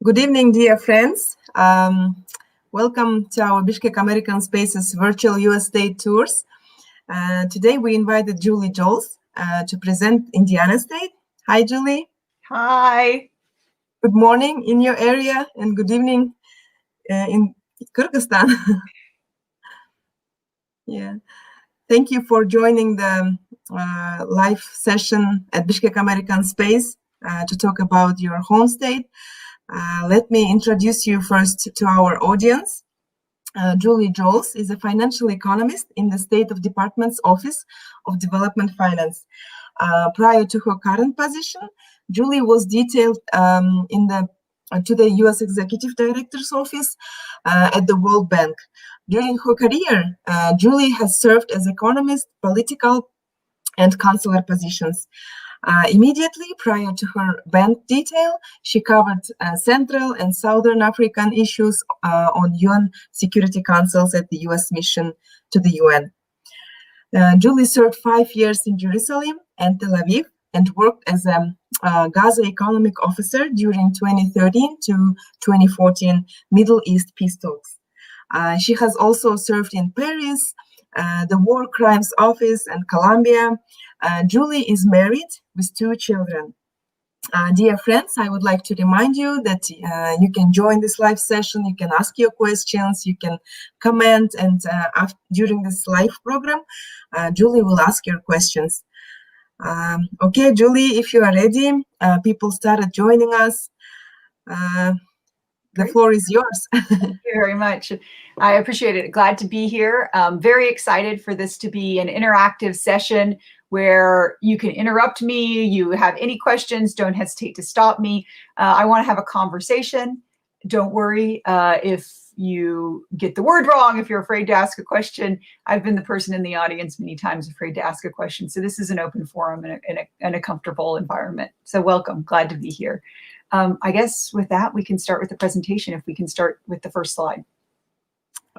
Good evening, dear friends. Welcome to our Bishkek American Spaces virtual US State Tours. Today we invited Julie Jolles to present Indiana State. Hi, Julie. Hi. Good morning in your area and good evening in Kyrgyzstan. Yeah. Thank you for joining the live session at Bishkek American Space to talk about your home state. Let me introduce you first to our audience. Julie Jolles is a financial economist in the State of Department's Office of Development Finance. Prior to her current position, Julie was detailed to the U.S. Executive Director's Office at the World Bank. During her career, Julie has served as economist, political, and consular positions. Immediately prior to her bank detail, she covered Central and Southern African issues on UN Security Councils at the US mission to the UN. Julie served 5 years in Jerusalem and Tel Aviv and worked as a Gaza economic officer during 2013 to 2014 Middle East peace talks. She has also served in Paris, the War Crimes Office, and Colombia. Julie is married with 2 children. Dear friends, I would like to remind you that you can join this live session, you can ask your questions, you can comment, and during this live program, Julie will ask your questions. Okay, Julie, if you are ready, people started joining us. The floor is yours. Thank you very much. I appreciate it. Glad to be here. Very excited for this to be an interactive session where you can interrupt me. You have any questions, don't hesitate to stop me. I want to have a conversation. Don't worry if you get the word wrong, if you're afraid to ask a question. I've been the person in the audience many times afraid to ask a question. So this is an open forum and a comfortable environment. So welcome, glad to be here. I guess with that, we can start with the presentation if we can start with the first slide.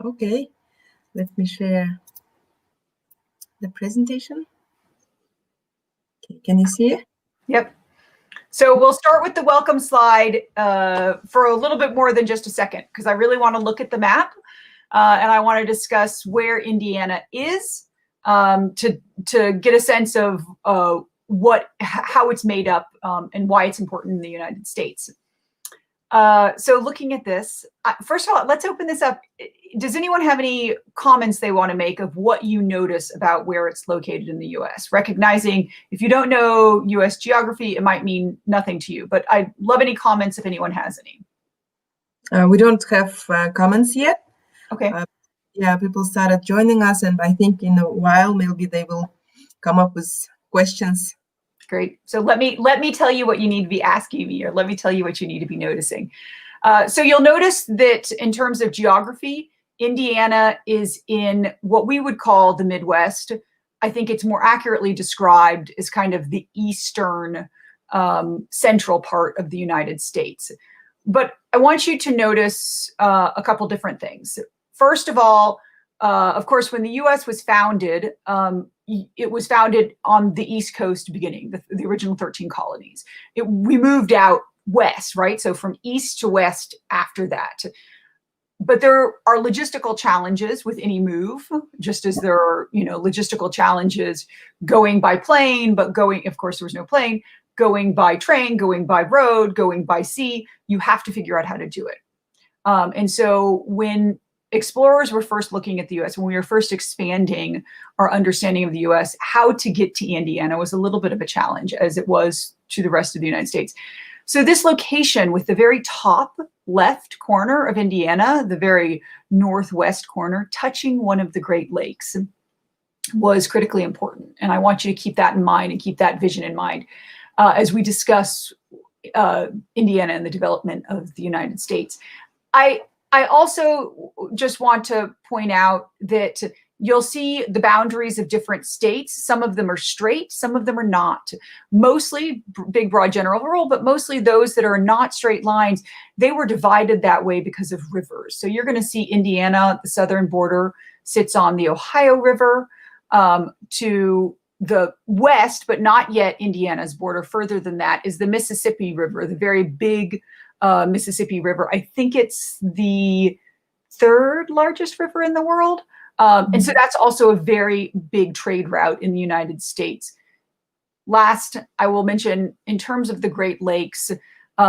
Okay, let me share the presentation. Okay, can you see it? Yep. So we'll start with the welcome slide for a little bit more than just a second, because I really want to look at the map and I want to discuss where Indiana is to get a sense of how it's made up and why it's important in the United States. So looking at this, first of all, let's open this up. Does anyone have any comments they want to make of what you notice about where it's located in the US? Recognizing if you don't know US geography, it might mean nothing to you, but I'd love any comments if anyone has any. We don't have comments yet. Okay. Yeah, people started joining us, and I think in a while, maybe they will come up with questions. Great. So let me tell you what you need to be asking me, or let me tell you what you need to be noticing. So you'll notice that in terms of geography, Indiana is in what we would call the Midwest. I think it's more accurately described as kind of the eastern central part of the United States. But I want you to notice a couple different things. First of all, of course, when the U.S. was founded, it was founded on the East Coast beginning, the original 13 colonies. We moved out west, right? So from east to west after that. But there are logistical challenges with any move, just as there are, logistical challenges going by plane, but of course, there was no plane, going by train, going by road, going by sea. You have to figure out how to do it. And so when explorers were first looking at the US, when we were first expanding our understanding of the US, how to get to Indiana was a little bit of a challenge, as it was to the rest of the United States. So this location with the very top left corner of Indiana, the very northwest corner, touching one of the Great Lakes, was critically important. And I want you to keep that in mind and keep that vision in mind as we discuss Indiana and the development of the United States. I also just want to point out that you'll see the boundaries of different states. Some of them are straight, some of them are not. Mostly, big, broad, general rule, but mostly those that are not straight lines, they were divided that way because of rivers. So you're going to see Indiana, the southern border, sits on the Ohio River. To the west, but not yet Indiana's border, further than that, is the Mississippi River, the very big Mississippi River. I think it's the third largest river in the world. And so that's also a very big trade route in the United States. Last, I will mention in terms of the Great Lakes,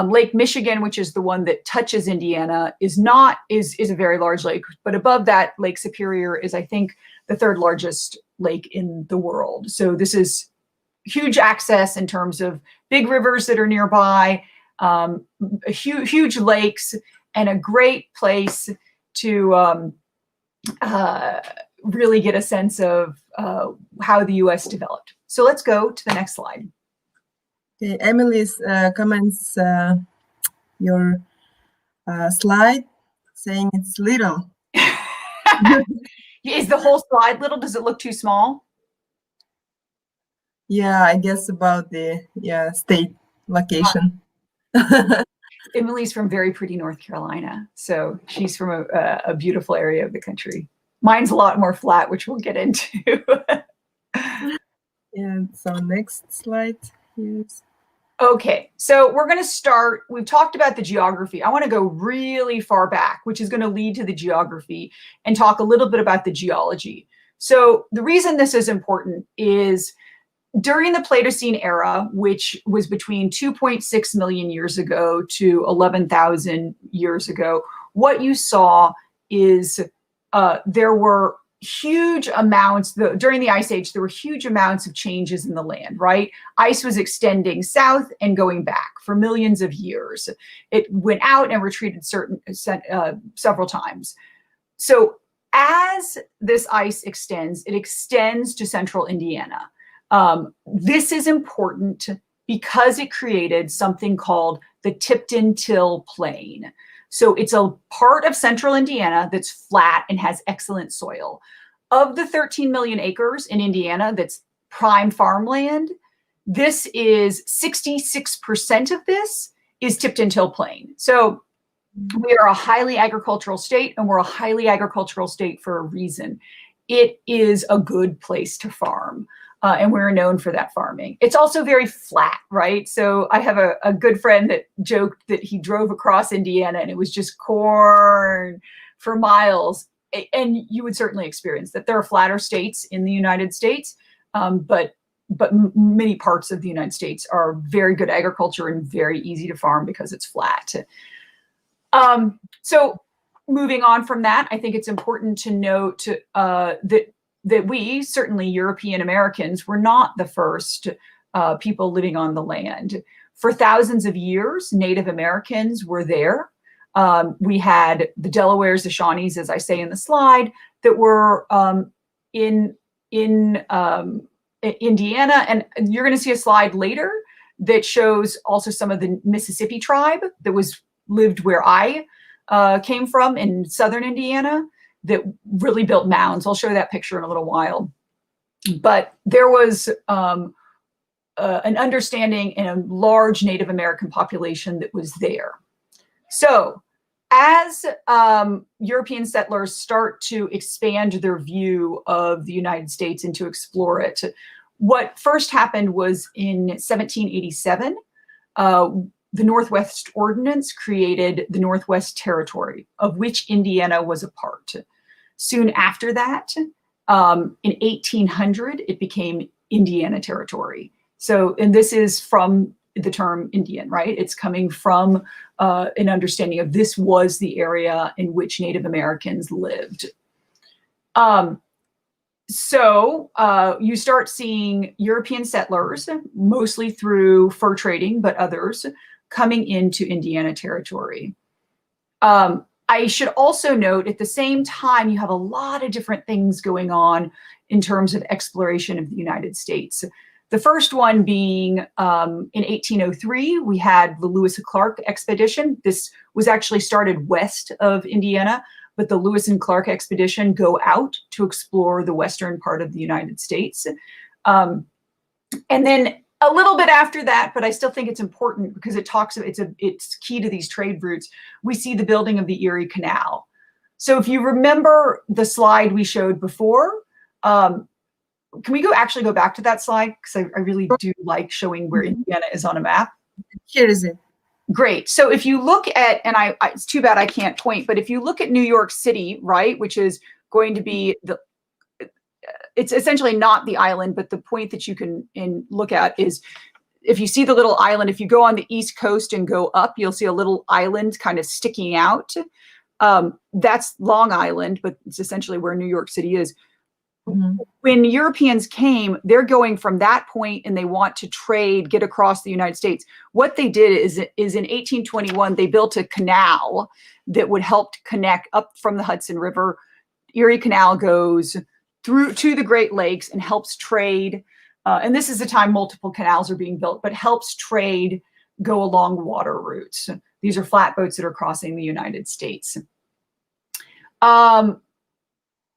Lake Michigan, which is the one that touches Indiana, is a very large lake. But above that, Lake Superior is, I think, the third largest lake in the world. So this is huge access in terms of big rivers that are nearby, huge lakes, and a great place to really get a sense of how the U.S. developed. So let's go to the next slide. Okay, Emily's comments your slide saying it's little. Is the whole slide little? Does it look too small? Yeah, I guess about the state location. Emily's from very pretty North Carolina, so she's from a beautiful area of the country. Mine's a lot more flat, which we'll get into. Yeah, so next slide. Yes. Okay, so we're going to start. We've talked about the geography. I want to go really far back, which is going to lead to the geography, and talk a little bit about the geology. So the reason this is important is during the Pleistocene era, which was between 2.6 million years ago to 11,000 years ago, what you saw is there were huge amounts, during the Ice Age, there were huge amounts of changes in the land, right? Ice was extending south and going back for millions of years. It went out and retreated several times. So as this ice extends, it extends to central Indiana. This is important because it created something called the Tipton-Till Plain. So it's a part of central Indiana that's flat and has excellent soil. Of the 13 million acres in Indiana that's prime farmland, this is 66% of this is Tipton-Till Plain. So we are a highly agricultural state, and we're a highly agricultural state for a reason. It is a good place to farm. And we're known for that farming. It's also very flat, right? So I have a good friend that joked that he drove across Indiana and it was just corn for miles. And you would certainly experience that. There are flatter states in the United States, but many parts of the United States are very good agriculture and very easy to farm because it's flat. So moving on from that, I think it's important to note that we, certainly European Americans, were not the first people living on the land. For thousands of years, Native Americans were there. We had the Delawares, the Shawnees, as I say in the slide, that were in Indiana. And you're going to see a slide later that shows also some of the Mississippi tribe that lived where I came from in southern Indiana, that really built mounds. I'll show that picture in a little while. But there was an understanding and a large Native American population that was there. So as European settlers start to expand their view of the United States and to explore it, what first happened was in 1787, the Northwest Ordinance created the Northwest Territory, of which Indiana was a part. Soon after that, in 1800, it became Indiana Territory. So, and this is from the term Indian, right? It's coming from an understanding of this was the area in which Native Americans lived. So you start seeing European settlers, mostly through fur trading, but others, coming into Indiana Territory. I should also note at the same time, you have a lot of different things going on in terms of exploration of the United States. The first one being in 1803, we had the Lewis and Clark expedition. This was actually started west of Indiana, but the Lewis and Clark expedition go out to explore the western part of the United States. And then a little bit after that, but I still think it's important because it talks, it's key to these trade routes. We see the building of the Erie Canal. So if you remember the slide we showed before, can we actually go back to that slide? Because I really do like showing where Indiana is on a map. Here is it. Great. So if you look at, and it's too bad I can't point, but if you look at New York City, right, which is going to be it's essentially not the island, but the point that you can look at is, if you see the little island, if you go on the East Coast and go up, you'll see a little island kind of sticking out. That's Long Island, but it's essentially where New York City is. Mm-hmm. When Europeans came, they're going from that point and they want to trade, get across the United States. What they did is in 1821, they built a canal that would help connect up from the Hudson River. Erie Canal goes through to the Great Lakes and helps trade. And this is the time multiple canals are being built, but helps trade go along water routes. These are flatboats that are crossing the United States.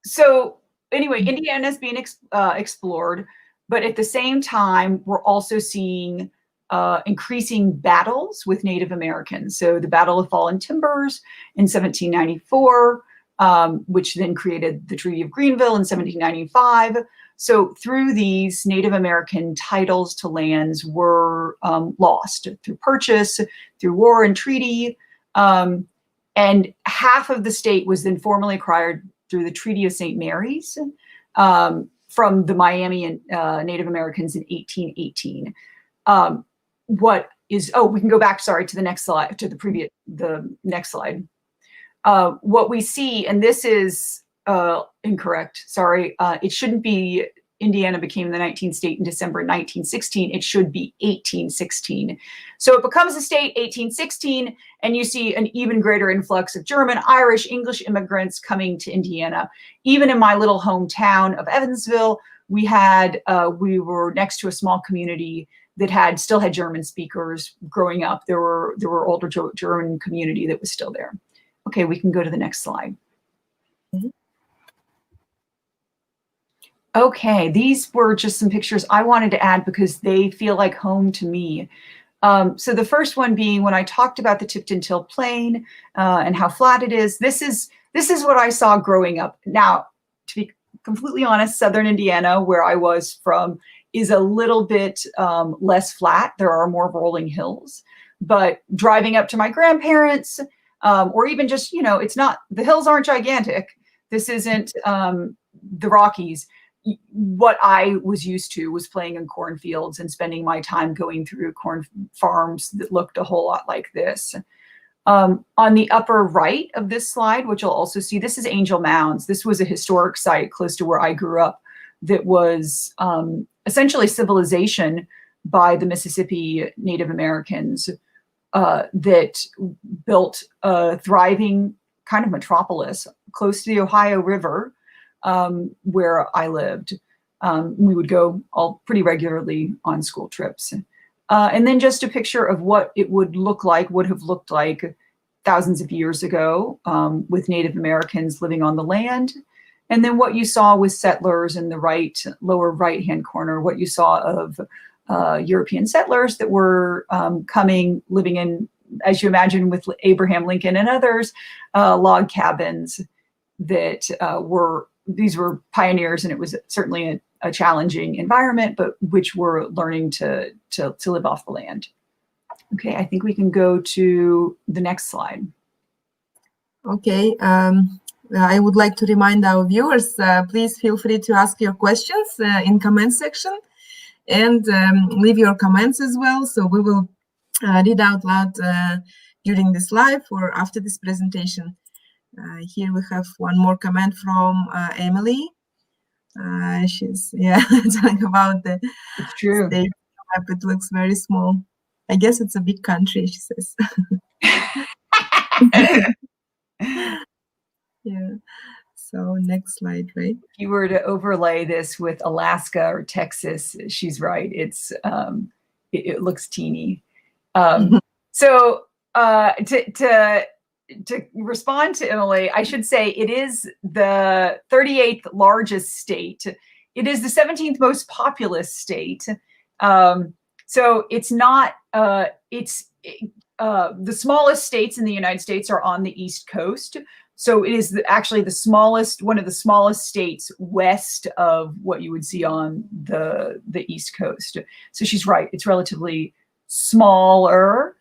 So anyway, Indiana is being explored, but at the same time, we're also seeing increasing battles with Native Americans. So the Battle of Fallen Timbers in 1794, which then created the Treaty of Greenville in 1795. So through these, Native American titles to lands were lost through purchase, through war and treaty. And half of the state was then formally acquired through the Treaty of St. Mary's from the Miami and Native Americans in 1818. We can go back, sorry, to the next slide, to the next slide. What we see, and this is incorrect, sorry, it shouldn't be Indiana became the 19th state in December 1916. It should be 1816. So it becomes a state 1816, and you see an even greater influx of German, Irish, English immigrants coming to Indiana. Even in my little hometown of Evansville, we were next to a small community that still had German speakers. Growing up, there were older German community that was still there. Okay, we can go to the next slide. Mm-hmm. Okay, these were just some pictures I wanted to add because they feel like home to me. So the first one being when I talked about the Tipton Till Plain and how flat it is. This is what I saw growing up. Now, to be completely honest, Southern Indiana, where I was from, is a little bit less flat. There are more rolling hills. But driving up to my grandparents, or even just, the hills aren't gigantic. This isn't the Rockies. What I was used to was playing in cornfields and spending my time going through corn farms that looked a whole lot like this. On the upper right of this slide, which you'll also see, this is Angel Mounds. This was a historic site close to where I grew up that was essentially civilization by the Mississippi Native Americans that built a thriving kind of metropolis close to the Ohio River, where I lived. We would go all pretty regularly on school trips. And then just a picture of what it would have looked like thousands of years ago with Native Americans living on the land. And then what you saw with settlers in the lower right-hand corner, what you saw of European settlers that were living in, as you imagine, with Abraham Lincoln and others, log cabins that these were pioneers, and it was certainly a challenging environment, but which were learning to live off the land. Okay, I think we can go to the next slide. Okay, I would like to remind our viewers, please feel free to ask your questions in comment section and leave your comments as well. So we will read out loud during this live or after this presentation. Here we have one more comment from Emily. She's talking about the state map. It looks very small. I guess it's a big country, she says. Yeah. So next slide, right? If you were to overlay this with Alaska or Texas, she's right. It's it looks teeny. So to respond to Emily, I should say it is the 38th largest state. It is the 17th most populous state. So it's not, the smallest states in the United States are on the East Coast. So it is actually one of the smallest states west of what you would see on the East Coast. So she's right. It's relatively smaller.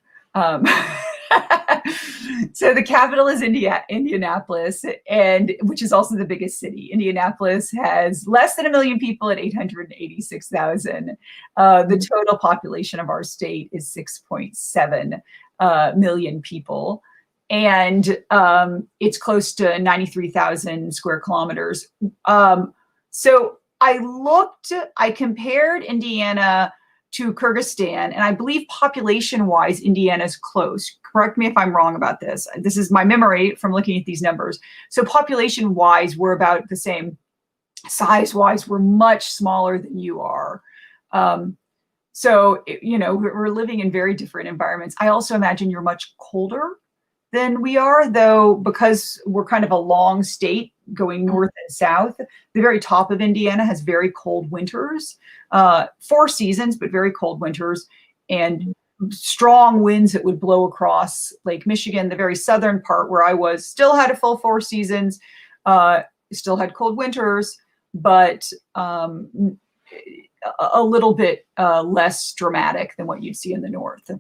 So the capital is Indianapolis, and which is also the biggest city. Indianapolis has less than 1 million people at 886,000. The total population of our state is 6.7 million people, and it's close to 93,000 square kilometers. So I compared Indiana to Kyrgyzstan, and I believe population-wise, Indiana's close. Correct me if I'm wrong about this. This is my memory from looking at these numbers. So population-wise, we're about the same. Size-wise, we're much smaller than you are. So, you know, we're living in very different environments. I also imagine you're much colder than we are, though, because we're kind of a long state going north and south. The very top of Indiana has very cold winters, 4 seasons, but very cold winters, and strong winds that would blow across Lake Michigan. The very southern part where I was still had a full 4 seasons, still had cold winters, but a little bit less dramatic than what you'd see in the north. So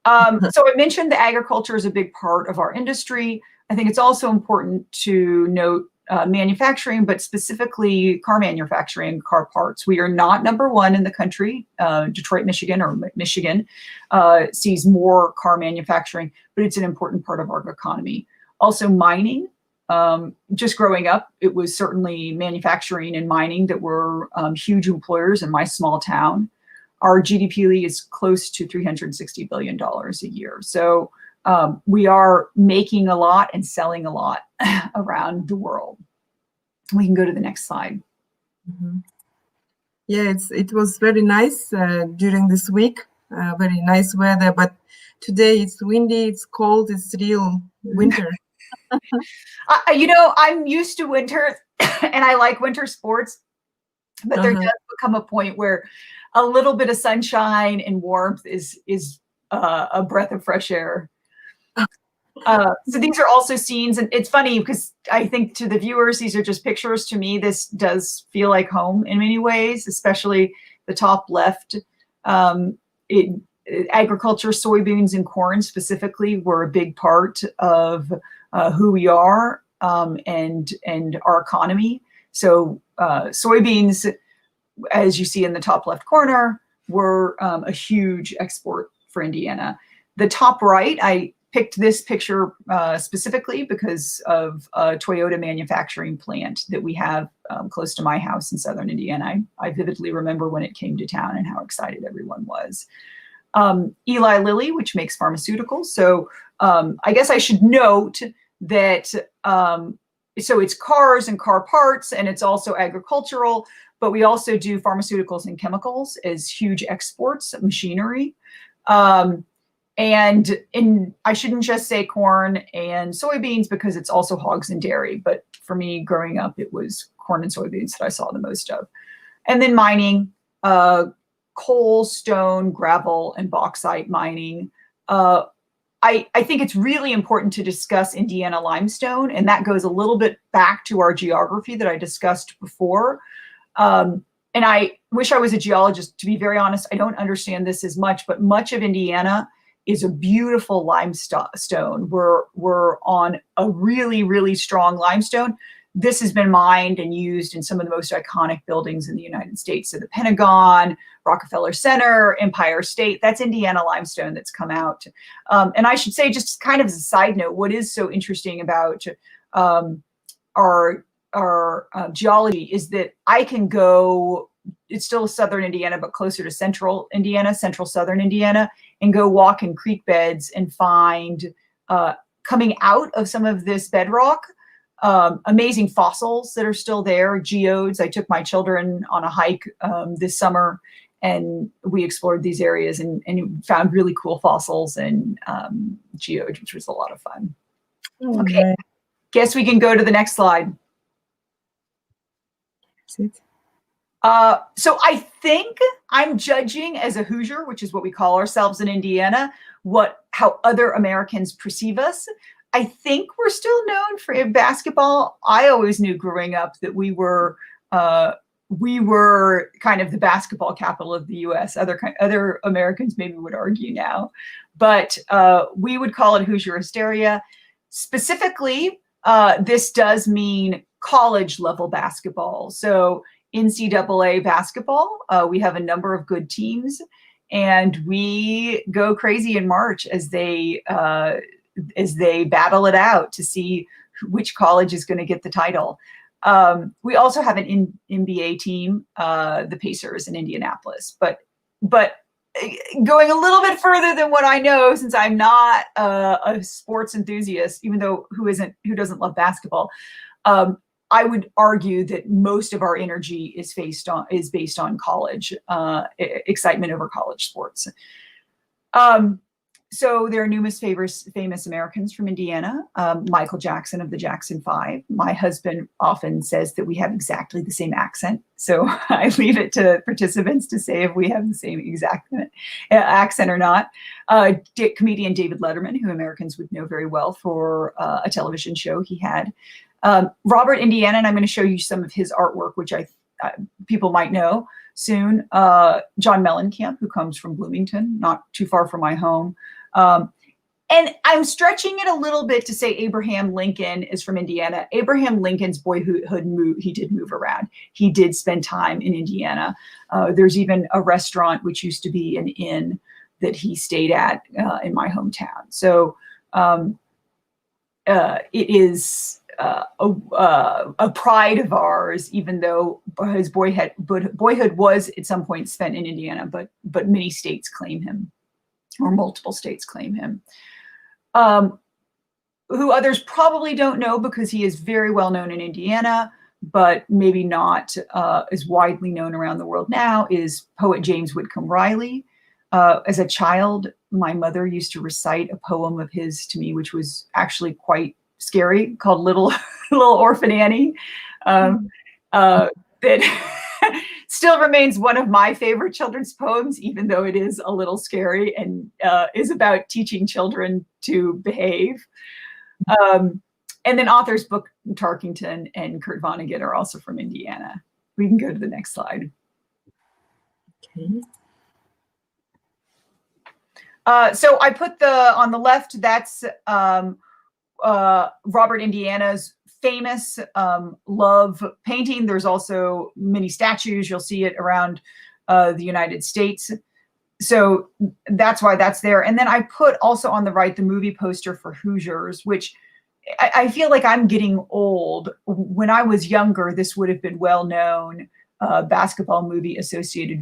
I mentioned that agriculture is a big part of our industry. I think it's also important to note manufacturing, but specifically car manufacturing, car parts. We are not #1 in the country. Detroit, Michigan, or Michigan sees more car manufacturing, but it's an important part of our economy. Also mining. Just growing up, it was certainly manufacturing and mining that were huge employers in my small town. Our GDP is close to $360 billion a year. So we are making a lot and selling a lot around the world. We can go to the next slide. Mm-hmm. Yeah, it was very nice during this week. Very nice weather, but today it's windy, it's cold, it's real winter. You know, I'm used to winter and I like winter sports, but there does become a point where a little bit of sunshine and warmth is a breath of fresh air. So these are also scenes, and it's funny because I think to the viewers, these are just pictures. To me, this does feel like home in many ways, especially the top left. Agriculture, soybeans and corn specifically were a big part of who we are and our economy. So soybeans, as you see in the top left corner, were a huge export for Indiana. The top right, I picked this picture specifically because of a Toyota manufacturing plant that we have close to my house in southern Indiana. I vividly remember when it came to town and how excited everyone was. Eli Lilly, which makes pharmaceuticals. So I guess I should note that so it's cars and car parts, and it's also agricultural, but we also do pharmaceuticals and chemicals as huge exports of machinery. And I shouldn't just say corn and soybeans because it's also hogs and dairy. But for me, growing up, it was corn and soybeans that I saw the most of. And then mining, coal, stone, gravel, and bauxite mining. I think it's really important to discuss Indiana limestone, and that goes a little bit back to our geography that I discussed before. And I wish I was a geologist. To be very honest, I don't understand this as much, but much of Indiana is a beautiful limestone. We're on a really, really strong limestone. This has been mined and used in some of the most iconic buildings in the United States. So the Pentagon, Rockefeller Center, Empire State, that's Indiana limestone that's come out. And I should say, just kind of as a side note, what is so interesting about our geology is that I can go, it's still southern Indiana, but closer to central Indiana, central southern Indiana, and go walk in creek beds and find coming out of some of this bedrock, amazing fossils that are still there, geodes. I took my children on a hike this summer, and we explored these areas and found really cool fossils and geodes, which was a lot of fun. Okay, guess we can go to the next slide. So I think I'm judging as a Hoosier, which is what we call ourselves in Indiana, how other Americans perceive us. I think we're still known for basketball. I always knew growing up that we were we were kind of the basketball capital of the U.S. Other Americans maybe would argue now, but we would call it Hoosier hysteria. Specifically, this does mean college level basketball. So NCAA basketball, we have a number of good teams, and we go crazy in March as they battle it out to see which college is going to get the title. We also have an NBA team, the Pacers in Indianapolis, but going a little bit further than what I know, since I'm not a sports enthusiast, even though who doesn't love basketball, I would argue that most of our energy is based on college excitement over college sports. So there are numerous famous Americans from Indiana. Michael Jackson of the Jackson 5. My husband often says that we have exactly the same accent. So I leave it to participants to say if we have the same exact accent or not. Comedian David Letterman, who Americans would know very well for a television show he had. Robert Indiana, and I'm going to show you some of his artwork, which people might know soon. John Mellencamp, who comes from Bloomington, not too far from my home. And I'm stretching it a little bit to say Abraham Lincoln is from Indiana. Abraham Lincoln's boyhood he did move around. He did spend time in Indiana. There's even a restaurant, which used to be an inn, that he stayed at in my hometown. So it is a pride of ours, even though his boyhood was at some point spent in Indiana, but many states claim him, or multiple states claim him. Who others probably don't know because he is very well known in Indiana, but maybe not as widely known around the world now, is poet James Whitcomb Riley. As a child, my mother used to recite a poem of his to me, which was actually quite scary, called Little Orphan Annie, that still remains one of my favorite children's poems, even though it is a little scary and is about teaching children to behave. And then authors Book Tarkington and Kurt Vonnegut are also from Indiana. We can go to the next slide. Okay. So I put on the left, that's Robert Indiana's famous love painting. There's also many statues. You'll see it around the United States. So that's why that's there. And then I put also on the right the movie poster for Hoosiers, which I feel like I'm getting old. When I was younger, this would have been well-known basketball movie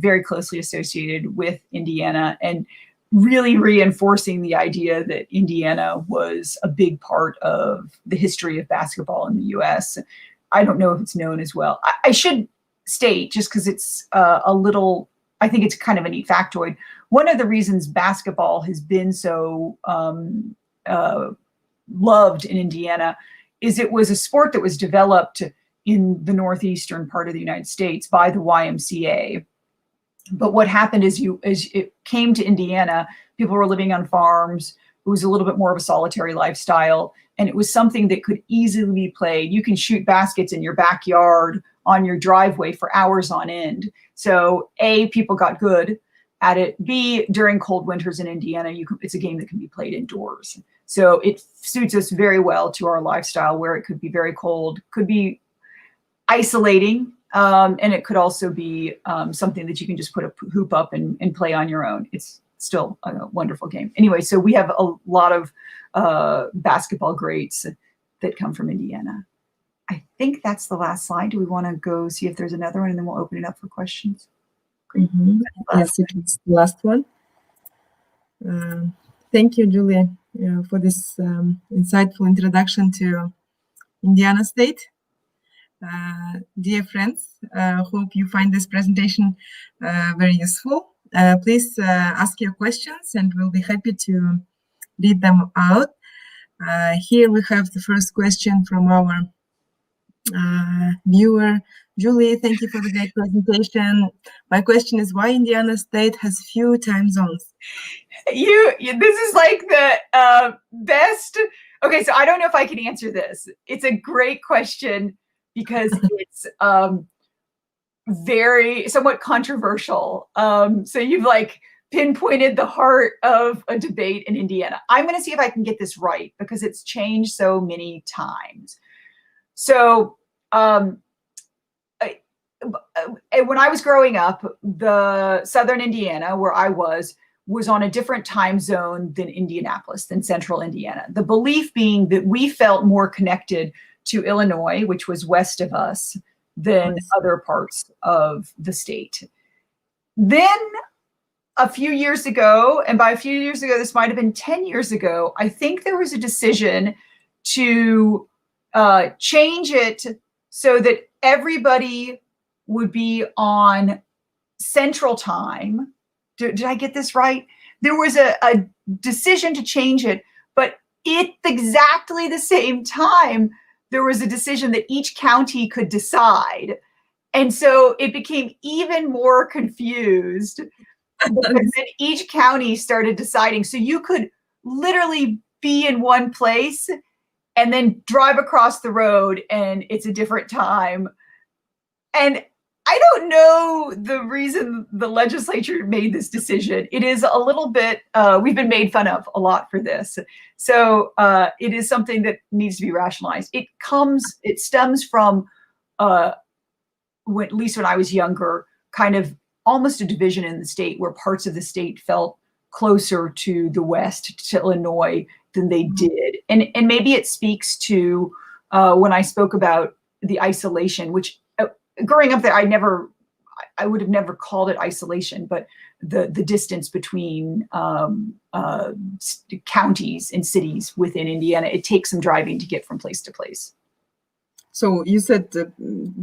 very closely associated with Indiana, and really reinforcing the idea that Indiana was a big part of the history of basketball in the U.S. I don't know if it's known as well. I should state, just because it's I think it's kind of a neat factoid. One of the reasons basketball has been so loved in Indiana is it was a sport that was developed in the northeastern part of the United States by the YMCA. But what happened is as it came to Indiana, people were living on farms. It was a little bit more of a solitary lifestyle, and it was something that could easily be played. You can shoot baskets in your backyard, on your driveway for hours on end. So A, people got good at it. B, during cold winters in Indiana, it's a game that can be played indoors. So it suits us very well to our lifestyle, where it could be very cold, could be isolating, and it could also be something that you can just put a hoop up and play on your own. It's still a wonderful game. Anyway, so we have a lot of basketball greats that come from Indiana. I think that's the last slide. Do we want to go see if there's another one, and then we'll open it up for questions? Mm-hmm. Yes, it is the last one. Thank you, Julie, for this insightful introduction to Indiana State. Dear friends, hope you find this presentation very useful. Please ask your questions, and we'll be happy to read them out. Here we have the first question from our viewer. Julie, thank you for the great presentation. My question is, why Indiana State has few time zones? This is like the best. Okay, so I don't know if I can answer this. It's a great question because it's somewhat controversial. So you've like pinpointed the heart of a debate in Indiana. I'm going to see if I can get this right because it's changed so many times. So when I was growing up, the southern Indiana, where I was on a different time zone than Indianapolis, than central Indiana. The belief being that we felt more connected to Illinois, which was west of us, than other parts of the state. Then a few years ago, and by a few years ago, this might have been 10 years ago, I think there was a decision to change it so that everybody would be on Central Time. Did I get this right? There was a decision to change it, but at exactly the same time, there was a decision that each county could decide. And so it became even more confused because then each county started deciding. So you could literally be in one place and then drive across the road and it's a different time. And I don't know the reason the legislature made this decision. It is a little bit, we've been made fun of a lot for this. So it is something that needs to be rationalized. It stems from, at least when I was younger, kind of almost a division in the state where parts of the state felt closer to the West, to Illinois, than they did. And maybe it speaks to when I spoke about the isolation, which growing up there, I would have never called it isolation, but the distance between counties and cities within Indiana, it takes some driving to get from place to place. So you said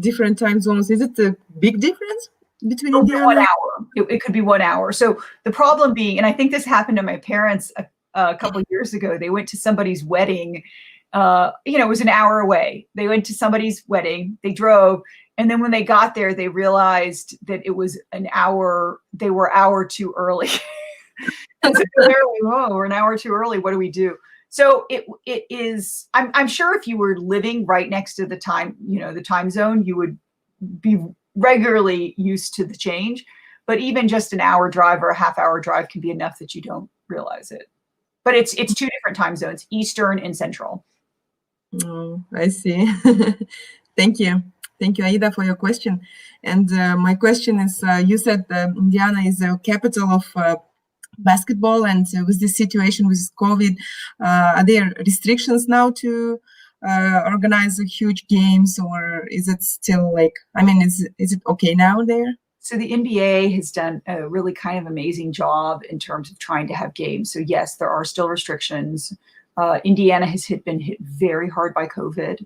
different time zones. Is it a big difference between Indiana? 1 hour. It could be 1 hour. So the problem being, and I think this happened to my parents a couple of years ago, they went to somebody's wedding. It was an hour away. They went to somebody's wedding, they drove, and then when they got there, they realized that it was an hour, they were an hour too early. And so we're an hour too early. What do we do? So it is, I'm sure if you were living right next to the time zone, you would be regularly used to the change. But even just an hour drive or a half-hour drive can be enough that you don't realize it. But it's two different time zones, Eastern and Central. Oh, I see. Thank you. Thank you, Aida, for your question. And my question is, you said Indiana is the capital of basketball, and with this situation with COVID, are there restrictions now to organize huge games, or is it still is it okay now there? So the NBA has done a really kind of amazing job in terms of trying to have games. So yes, there are still restrictions. Indiana has been hit very hard by COVID.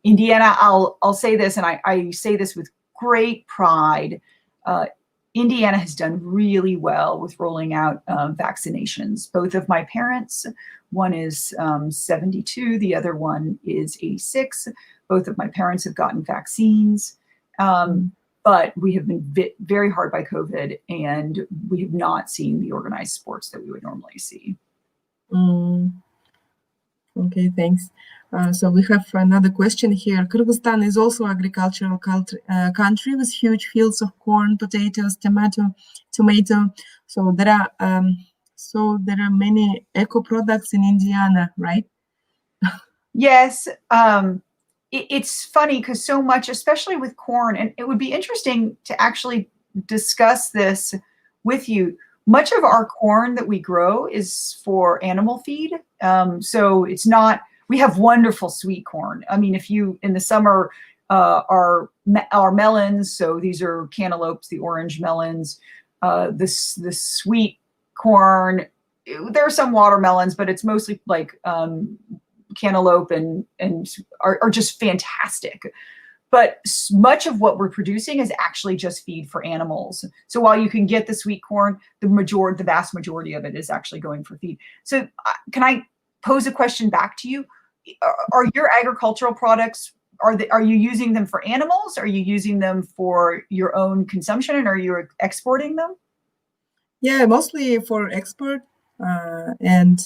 Indiana, I'll say this, and I say this with great pride. Indiana has done really well with rolling out vaccinations. Both of my parents, one is 72, the other one is 86. Both of my parents have gotten vaccines. But we have been bit very hard by COVID, and we have not seen the organized sports that we would normally see. Okay, thanks. So we have another question here. Kyrgyzstan is also agricultural country with huge fields of corn, potatoes, tomato. So there are many eco products in Indiana, right? Yes. It's funny because so much, especially with corn, and it would be interesting to actually discuss this with you. Much of our corn that we grow is for animal feed. So it's not, we have wonderful sweet corn. I mean, if you, in the summer, our melons, so these are cantaloupes, the orange melons, the sweet corn, there are some watermelons, but it's mostly like cantaloupe and are just fantastic. But much of what we're producing is actually just feed for animals. So while you can get the sweet corn, the vast majority of it is actually going for feed. So can I pose a question back to you? Are your agricultural products, are you using them for animals? Are you using them for your own consumption, and are you exporting them? Yeah, mostly for export, and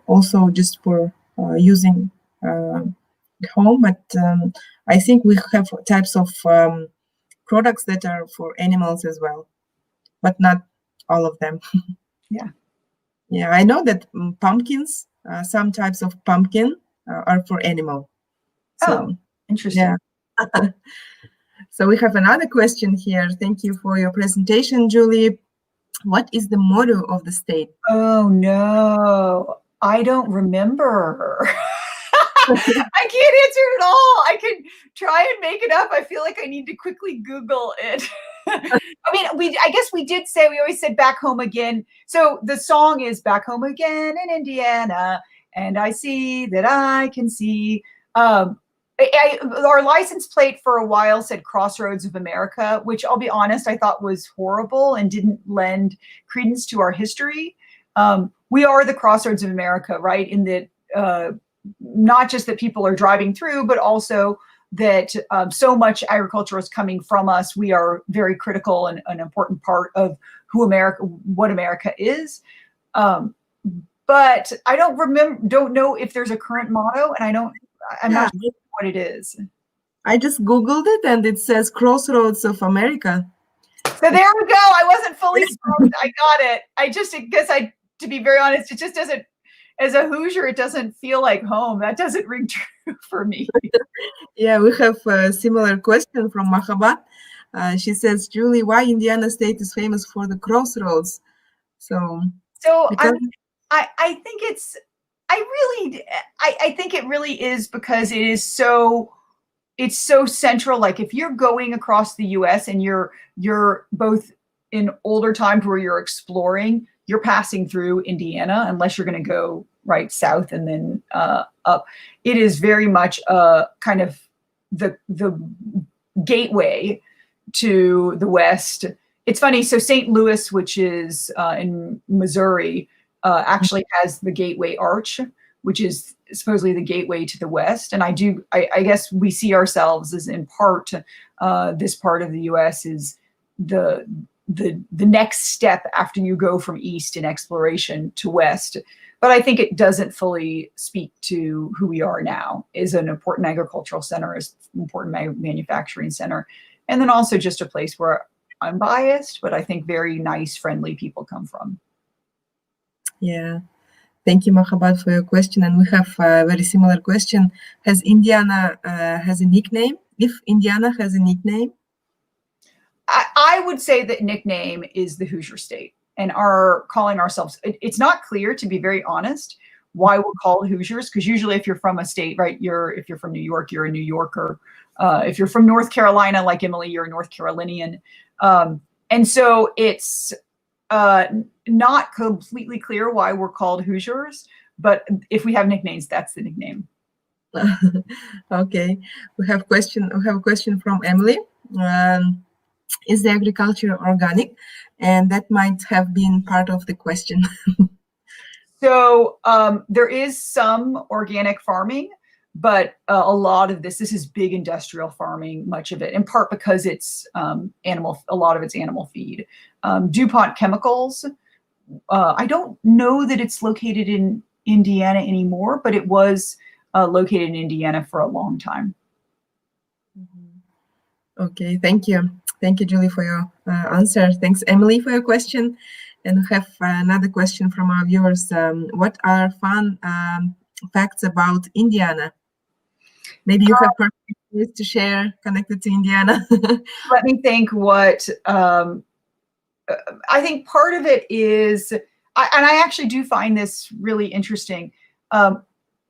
also just for using home. But I think we have types of products that are for animals as well, but not all of them. Yeah. Yeah, I know that pumpkins, some types of pumpkin are for animal. So, Oh, interesting. Yeah. So we have another question here. Thank you for your presentation, Julie. What is the motto of the state? Oh no, I don't remember. I can't answer it at all. I can try and make it up. I feel like I need to quickly Google it. I mean, I guess we always said back home again. So the song is back home again in Indiana, and I see that I can see. Our license plate for a while said Crossroads of America, which I'll be honest, I thought was horrible and didn't lend credence to our history. We are the Crossroads of America, right? In that not just that people are driving through, but also that so much agriculture is coming from us. We are very critical and an important part of what America is. But I don't know if there's a current motto, and I'm not sure what it is. I just Googled it and it says Crossroads of America. So there we go. I wasn't fully stumped. I got it. To be very honest, it just doesn't, as a Hoosier, it doesn't feel like home. That doesn't ring true for me. Yeah, we have a similar question from Mahabat. She says, Julie, why Indiana State is famous for the crossroads? I think I think it really is because it's so central. Like if you're going across the US and you're both in older times where you're exploring, you're passing through Indiana, unless you're going to go right south and then up. It is very much kind of the gateway to the West. It's funny. So St. Louis, which is in Missouri, actually has the Gateway Arch, which is supposedly the gateway to the West. And I guess we see ourselves as in part, this part of the US is the next step after you go from East in exploration to West. But I think it doesn't fully speak to who we are now as an important agricultural center, as an important manufacturing center. And then also just a place where I'm biased, but I think very nice, friendly people come from. Yeah. Thank you, Mahabat, for your question. And we have a very similar question. Has Indiana has a nickname? If Indiana has a nickname? I would say that nickname is the Hoosier State, and our calling ourselves, it's not clear, to be very honest, why we're called Hoosiers, because usually if you're from a state, right, if you're from New York, you're a New Yorker. If you're from North Carolina, like Emily, you're a North Carolinian. And so it's not completely clear why we're called Hoosiers, but if we have nicknames, that's the nickname. Okay, we have a question from Emily. Is the agriculture organic? And that might have been part of the question. So there is some organic farming, but a lot of this is big industrial farming, much of it, in part because it's a lot of it's animal feed. DuPont Chemicals, I don't know that it's located in Indiana anymore, but it was located in Indiana for a long time. Okay, thank you. Thank you, Julie, for your answer. Thanks, Emily, for your question. And we have another question from our viewers. What are fun facts about Indiana? Maybe you have personal to share connected to Indiana. Let me think what, I think part of it is, and I actually do find this really interesting.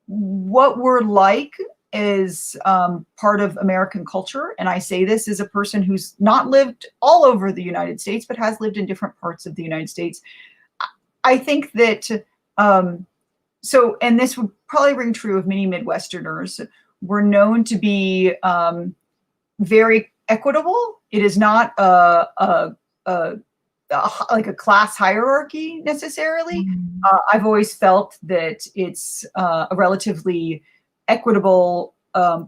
What we're like is part of American culture. And I say this as a person who's not lived all over the United States, but has lived in different parts of the United States. I think that, and this would probably ring true of many Midwesterners, we're known to be very equitable. It is not like a class hierarchy necessarily. I've always felt that it's a relatively equitable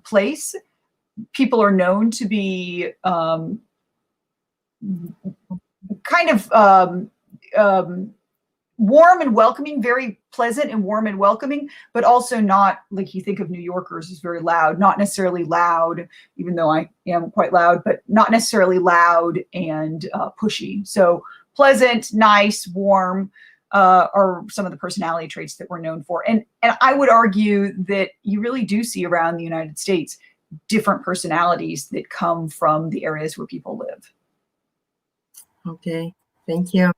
place. People are known to be kind of warm and welcoming, very pleasant and warm and welcoming, but also not like you think of New Yorkers as very loud, not necessarily loud, even though I am quite loud, but not necessarily loud and pushy. So pleasant, nice, warm are some of the personality traits that we're known for. And I would argue that you really do see around the United States different personalities that come from the areas where people live. Okay, thank you.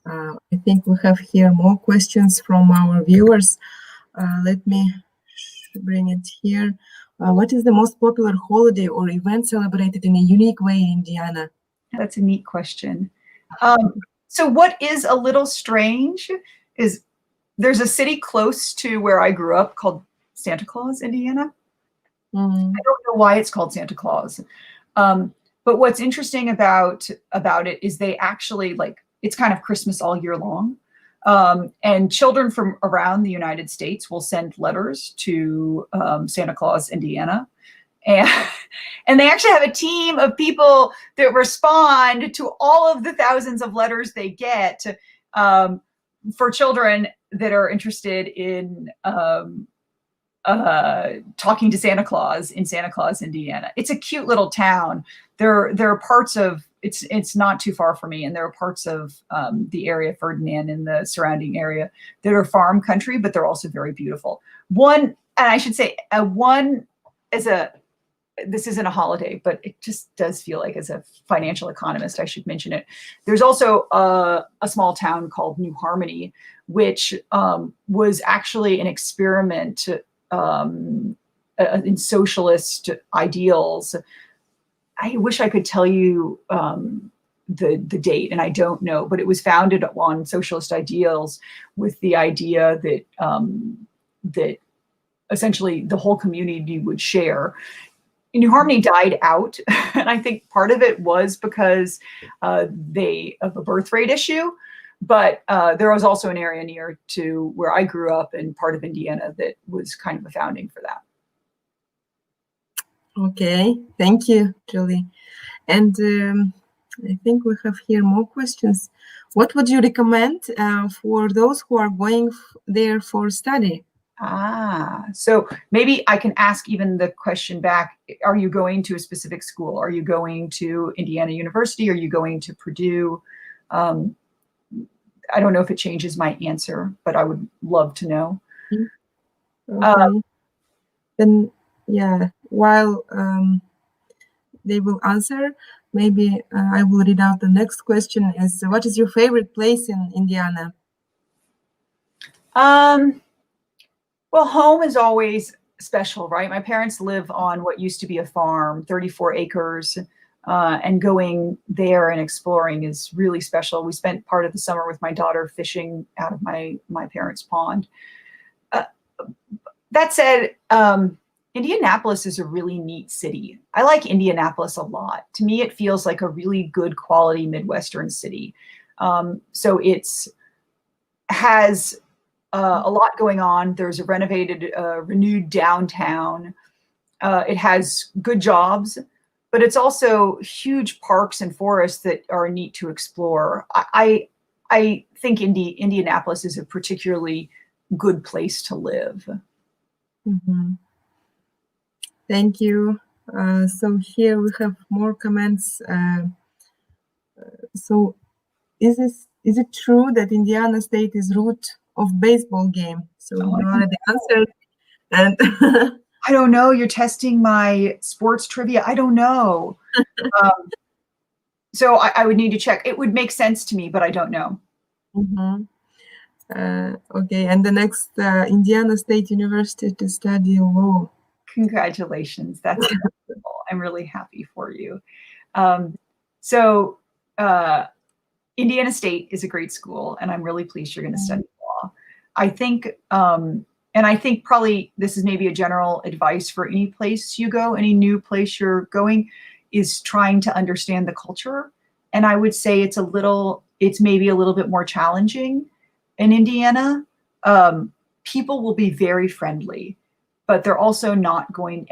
I think we have here more questions from our viewers. Let me bring it here. What is the most popular holiday or event celebrated in a unique way in Indiana? That's a neat question. So what is a little strange is there's a city close to where I grew up called Santa Claus, Indiana. I don't know why it's called Santa Claus. But what's interesting about it is they actually it's kind of Christmas all year long. And children from around the United States will send letters to Santa Claus, Indiana. And they actually have a team of people that respond to all of the thousands of letters they get for children that are interested in talking to Santa Claus in Santa Claus, Indiana. It's a cute little town. There are parts of it's not too far from me, and there are parts of the area, Ferdinand, and the surrounding area that are farm country, but they're also very beautiful. And I should say, this isn't a holiday, but it just does feel like, as a financial economist, I should mention it. There's also a small town called New Harmony, which was actually an experiment in socialist ideals. I wish I could tell you the date, and I don't know, but it was founded on socialist ideals with the idea that that essentially the whole community would share. New Harmony died out, and I think part of it was because of a birth rate issue. But there was also an area near to where I grew up in part of Indiana that was kind of a founding for that. Okay, thank you, Julie. And I think we have here more questions. What would you recommend for those who are going there for study? So maybe I can ask even the question back. Are you going to a specific school? Are you going to Indiana University? Are you going to Purdue? I don't know if it changes my answer, but I would love to know. Okay. Then, yeah, while they will answer, maybe I will read out the next question. What is your favorite place in Indiana? Well, home is always special, right? My parents live on what used to be a farm, 34 acres, and going there and exploring is really special. We spent part of the summer with my daughter fishing out of my parents' pond. That said, Indianapolis is a really neat city. I like Indianapolis a lot. To me, it feels like a really good quality Midwestern city. So has a lot going on. There's a renewed downtown. It has good jobs, but it's also huge parks and forests that are neat to explore. I think Indianapolis is a particularly good place to live. Mm-hmm. Thank you. So here we have more comments. So is it true that Indiana State is root of baseball game? So you already answered. And I don't know. You're testing my sports trivia. I don't know. So I would need to check. It would make sense to me, but I don't know. Mm-hmm. Okay, and the next, Indiana State University to study law. Congratulations. That's incredible. I'm really happy for you. Indiana State is a great school, and I'm really pleased you're going to study law. I think, and I think probably this is maybe a general advice for any place you go, any new place you're going, is trying to understand the culture. And I would say it's maybe a little bit more challenging in Indiana. People will be very friendly, but they're also not going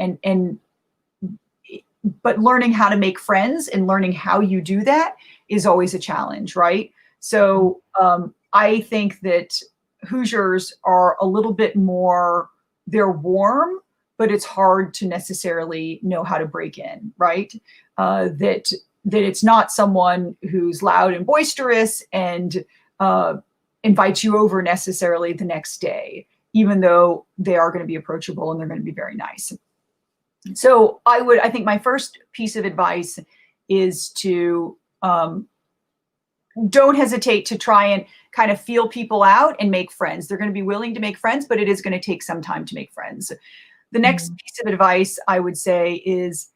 but learning how to make friends and learning how you do that is always a challenge, right? So I think that Hoosiers are a little bit more, they're warm, but it's hard to necessarily know how to break in, right? That it's not someone who's loud and boisterous and invites you over necessarily the next day, even though they are going to be approachable and they're going to be very nice. So I think my first piece of advice is to don't hesitate to try and kind of feel people out and make friends. They're going to be willing to make friends, but it is going to take some time to make friends. The next piece of advice I would say is,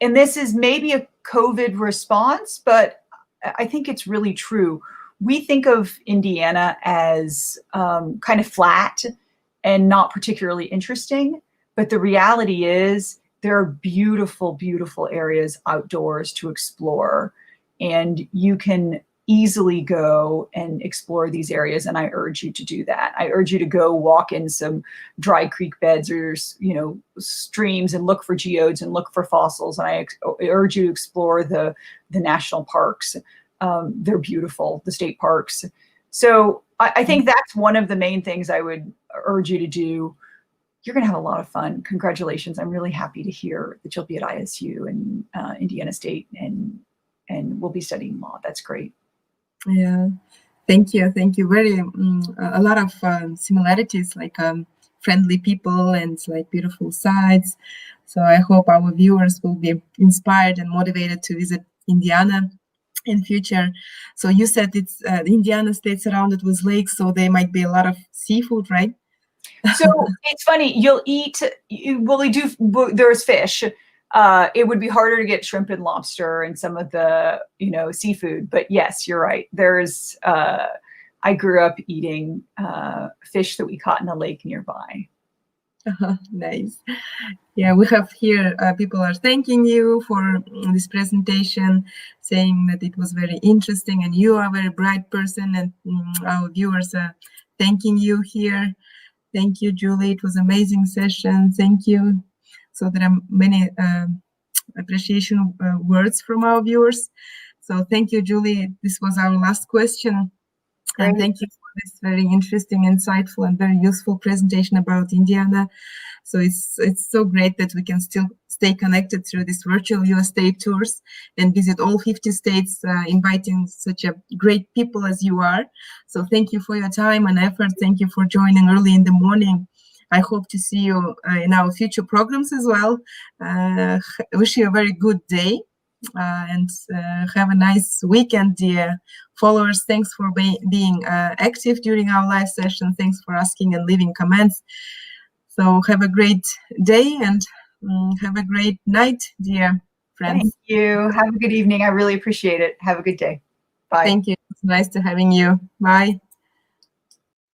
and this is maybe a COVID response, but I think it's really true. We think of Indiana as kind of flat and not particularly interesting, but the reality is there are beautiful, beautiful areas outdoors to explore, and you can easily go and explore these areas, and I urge you to do that. I urge you to go walk in some dry creek beds or, you know, streams and look for geodes and look for fossils, and I urge you to explore the national parks. They're beautiful, the state parks. So I think that's one of the main things I would urge you to do. You're going to have a lot of fun. Congratulations. I'm really happy to hear that you'll be at ISU and Indiana State and we'll be studying law. That's great. Yeah, thank you. Thank you. Very, a lot of similarities, like friendly people and like beautiful sites. So I hope our viewers will be inspired and motivated to visit Indiana in future. So you said it's the Indiana State surrounded with lakes, so there might be a lot of seafood, right? So it's funny, you'll eat, there's fish. It would be harder to get shrimp and lobster and some of the, you know, seafood, but yes, you're right. There's, I grew up eating fish that we caught in a lake nearby. Nice. Yeah, we have here, people are thanking you for this presentation, saying that it was very interesting and you are a very bright person, and our viewers are thanking you here. Thank you, Julie. It was an amazing session. Thank you. So there are many appreciation words from our viewers. So thank you, Julie. This was our last question. Great. And thank you for this very interesting, insightful, and very useful presentation about Indiana. So it's so great that we can still stay connected through this virtual US state tours and visit all 50 states, inviting such a great people as you are. So thank you for your time and effort. Thank you for joining early in the morning. I hope to see you in our future programs as well. Wish you a very good day and have a nice weekend, dear followers. Thanks for being active during our live session. Thanks for asking and leaving comments. So have a great day and have a great night, dear friends. Thank you. Have a good evening. I really appreciate it. Have a good day. Bye. Thank you. It's nice to having you. Bye.